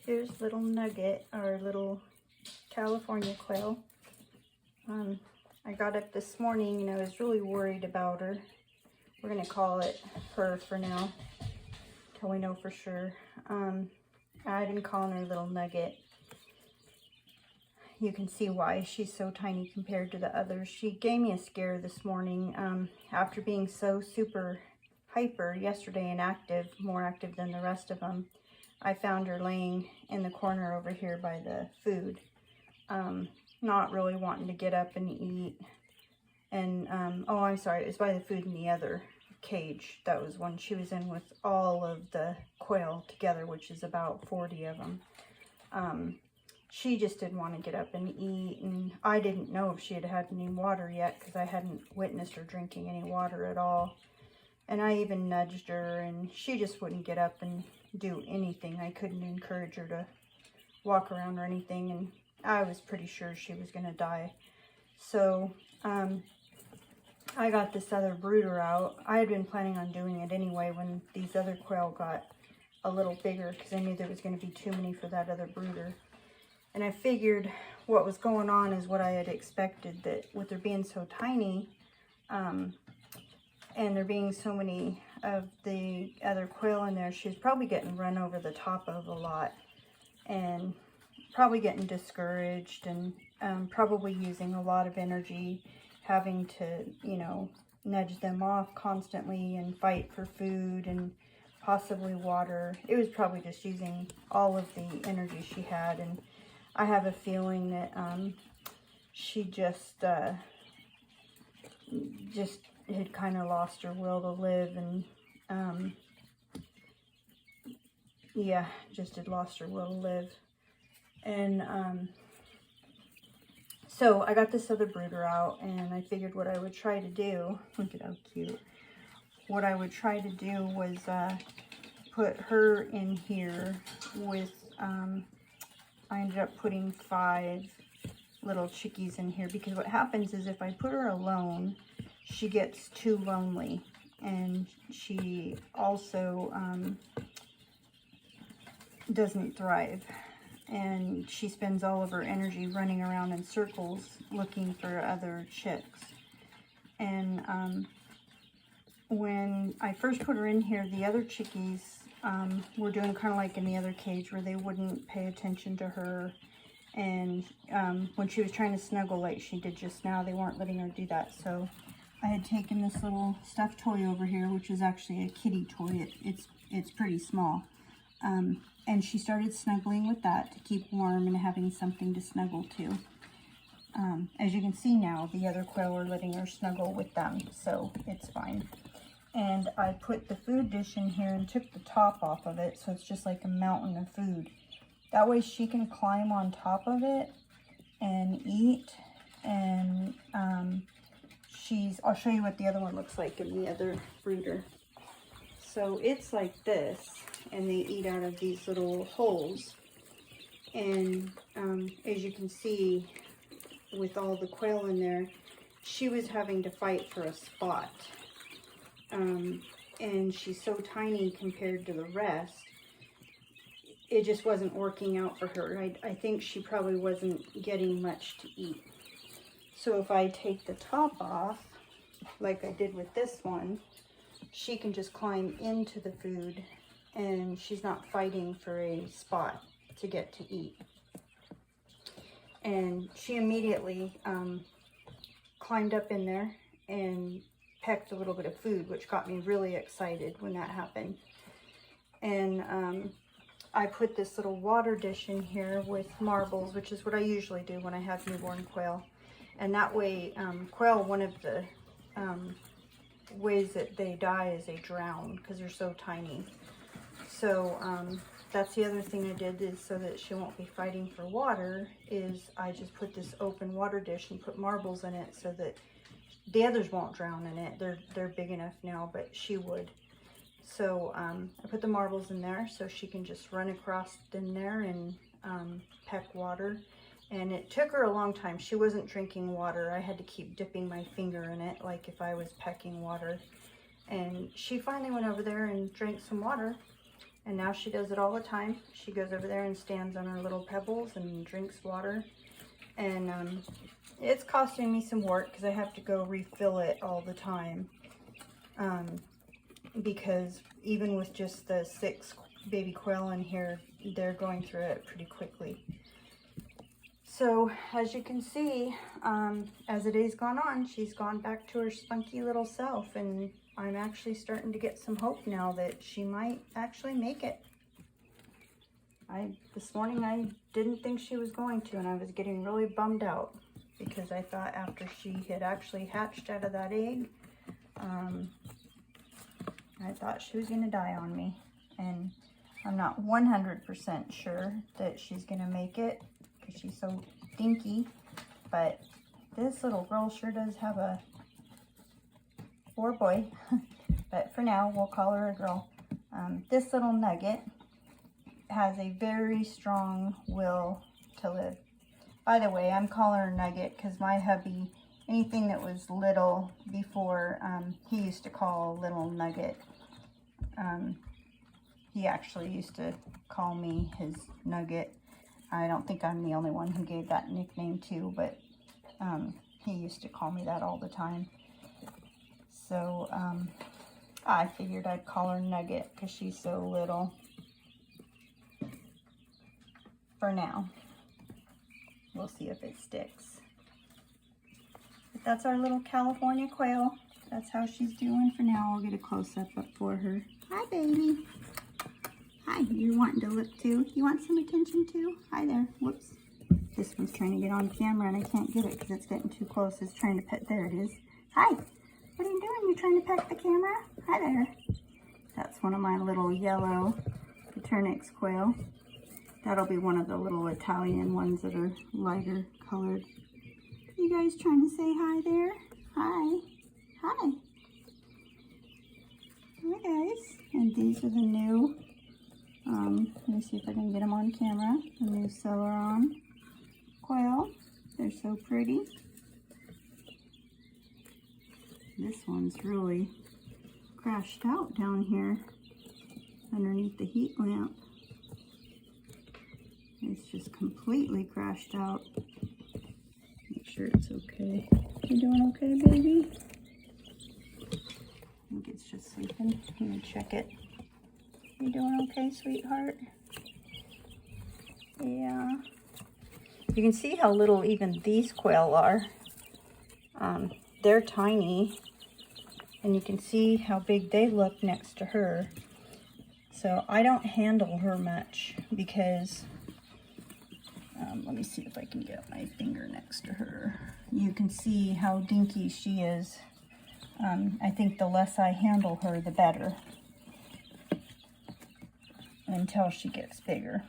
Here's little Nugget, our little California quail. I got up this morning and I was really worried about her. We're going to call it her for now, till we know for sure. I've been calling her little Nugget. You can see why she's so tiny compared to the others. She gave me a scare this morning after being so super hyper yesterday and active, more active than the rest of them. I found her laying in the corner over here by the food, not really wanting to get up and eat. And, oh, I'm sorry, it was by the food in the other cage. That was one she was in with all of the quail together, which is about 40 of them. She just didn't want to get up and eat, and I didn't know if she had had any water yet because I hadn't witnessed her drinking any water at all. And I even nudged her, and she just wouldn't get up and do anything. I couldn't encourage her to walk around or anything, and I was pretty sure she was going to die. So I got this other brooder out. I had been planning on doing it anyway when these other quail got a little bigger because I knew there was going to be too many for that other brooder. And I figured what was going on is what I had expected, that with her being so tiny, and there being so many of the other quail in there, she was probably getting run over the top of a lot and probably getting discouraged and probably using a lot of energy, having to, you know, nudge them off constantly and fight for food and possibly water. It was probably just using all of the energy she had, and I have a feeling that she just had kind of lost her will to live, and yeah, just had lost her will to live. And so I got this other brooder out, and I figured what I would try to do, look at how cute, what I would try to do was put her in here with, I ended up putting 5 little chickies in here, because what happens is if I put her alone, she gets too lonely, and she also doesn't thrive, and she spends all of her energy running around in circles looking for other chicks. And when I first put her in here, the other chickies were doing kind of like in the other cage, where they wouldn't pay attention to her, and when she was trying to snuggle like she did just now, they weren't letting her do that. So I had taken this little stuffed toy over here, which is actually a kitty toy. It's pretty small, and she started snuggling with that to keep warm and having something to snuggle to. As you can see now, the other quail are letting her snuggle with them, so it's fine. And I put the food dish in here and took the top off of it, so it's just like a mountain of food. That way she can climb on top of it and eat. And I'll show you what the other one looks like in the other brooder. So it's like this, and they eat out of these little holes. And as you can see, with all the quail in there, she was having to fight for a spot. And she's so tiny compared to the rest, it just wasn't working out for her. I think she probably wasn't getting much to eat. So if I take the top off, like I did with this one, she can just climb into the food, and she's not fighting for a spot to get to eat. And she immediately climbed up in there and pecked a little bit of food, which got me really excited when that happened. And I put this little water dish in here with marbles, which is what I usually do when I have newborn quail. And that way, quail, one of the ways that they die is they drown because they're so tiny. So that's the other thing I did, is so that she won't be fighting for water, is I just put this open water dish and put marbles in it so that the others won't drown in it. They're big enough now, but she would. So I put the marbles in there so she can just run across in there and peck water. And it took her a long time. She wasn't drinking water. I had to keep dipping my finger in it like if I was pecking water. And she finally went over there and drank some water. And now she does it all the time. She goes over there and stands on her little pebbles and drinks water. And it's costing me some work because I have to go refill it all the time. Because even with just the 6 baby quail in here, they're going through it pretty quickly. So as you can see, as the day's gone on, she's gone back to her spunky little self, and I'm actually starting to get some hope now that she might actually make it. This morning I didn't think she was going to, and I was getting really bummed out because I thought after she had actually hatched out of that egg, I thought she was going to die on me. And I'm not 100% sure that she's going to make it because she's so dinky, but this little girl sure does have a, or boy, but for now we'll call her a girl. This little Nugget has a very strong will to live. By the way, I'm calling her Nugget because my hubby, anything that was little before, he used to call little Nugget. He actually used to call me his Nugget. I don't think I'm the only one who gave that nickname too, but he used to call me that all the time. So I figured I'd call her Nugget because she's so little. For now. We'll see if it sticks. But that's our little California quail. That's how she's doing for now. I'll get a close-up for her. Hi, baby. Hi, you're wanting to look too? You want some attention too? Hi there. Whoops. This one's trying to get on camera and I can't get it because it's getting too close. It's trying to pet. There it is. Hi. What are you doing? You trying to pet the camera? Hi there. That's one of my little yellow Paternix quail. That'll be one of the little Italian ones that are lighter colored. You guys trying to say hi there? Hi. Hi. Hi guys. And these are the new, let me see if I can get them on camera. The new Celeron quail. They're so pretty. This one's really crashed out down here underneath the heat lamp. It's just completely crashed out. Make sure it's okay. You doing okay, baby? I think it's just sleeping. Let me check it. You doing okay, sweetheart? Yeah. You can see how little even these quail are. They're tiny. And you can see how big they look next to her. So I don't handle her much because let me see if I can get my finger next to her. You can see how dinky she is. I think the less I handle her, the better. Until she gets bigger.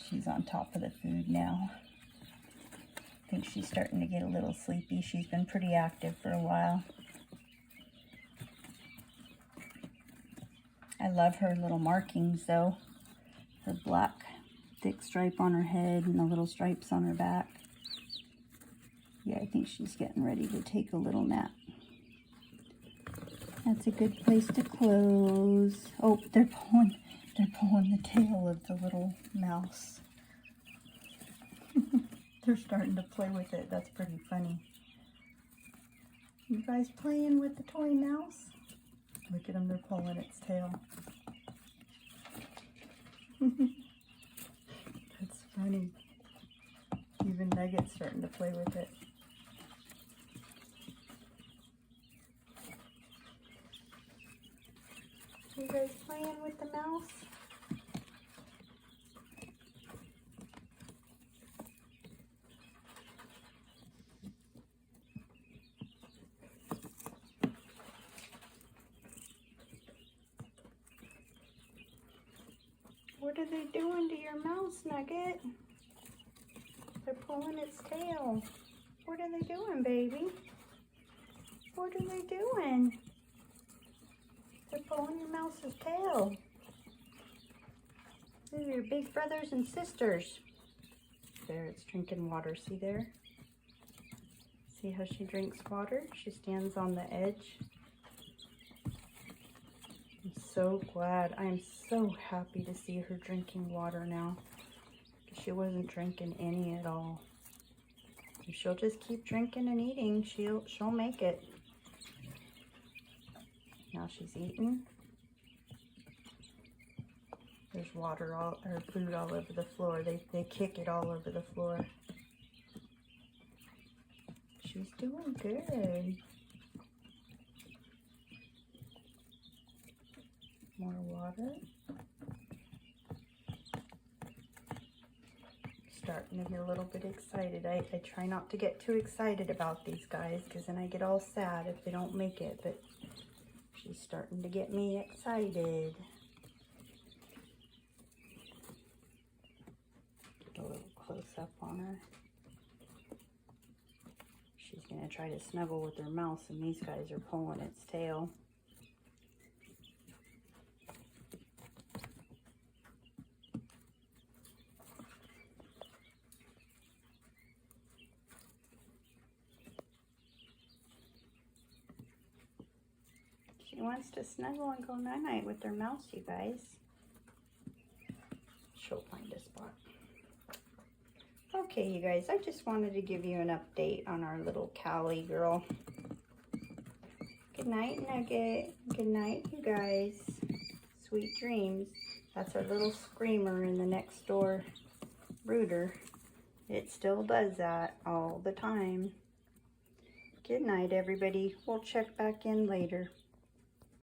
She's on top of the food now. I think she's starting to get a little sleepy. She's been pretty active for a while. I love her little markings though. Her black thick stripe on her head and the little stripes on her back. Yeah, I think she's getting ready to take a little nap. That's a good place to close. Oh, they're pulling the tail of the little mouse. They're starting to play with it. That's pretty funny. You guys playing with the toy mouse? Look at them, they're pulling its tail. That's funny. Even Nugget's starting to play with it. You guys playing with the mouse? What are they doing to your mouse, Nugget? They're pulling its tail. What are they doing, baby? What are they doing? They're pulling your mouse's tail. These are your big brothers and sisters. There, it's drinking water. See there? See how she drinks water? She stands on the edge. I'm so glad. I'm so happy to see her drinking water now. She wasn't drinking any at all. If she'll just keep drinking and eating, she'll make it. Now she's eating. There's water or food all over the floor. They kick it all over the floor. She's doing good. More water. Starting to get a little bit excited. I try not to get too excited about these guys because then I get all sad if they don't make it, but she's starting to get me excited. Get a little close up on her. She's going to try to snuggle with her mouse and these guys are pulling its tail. She wants to snuggle and go night-night with her mouse, you guys. She'll find a spot. Okay, you guys, I just wanted to give you an update on our little Callie girl. Good night, Nugget. Good night, you guys. Sweet dreams. That's our little screamer in the next door brooder. It still does that all the time. Good night, everybody. We'll check back in later.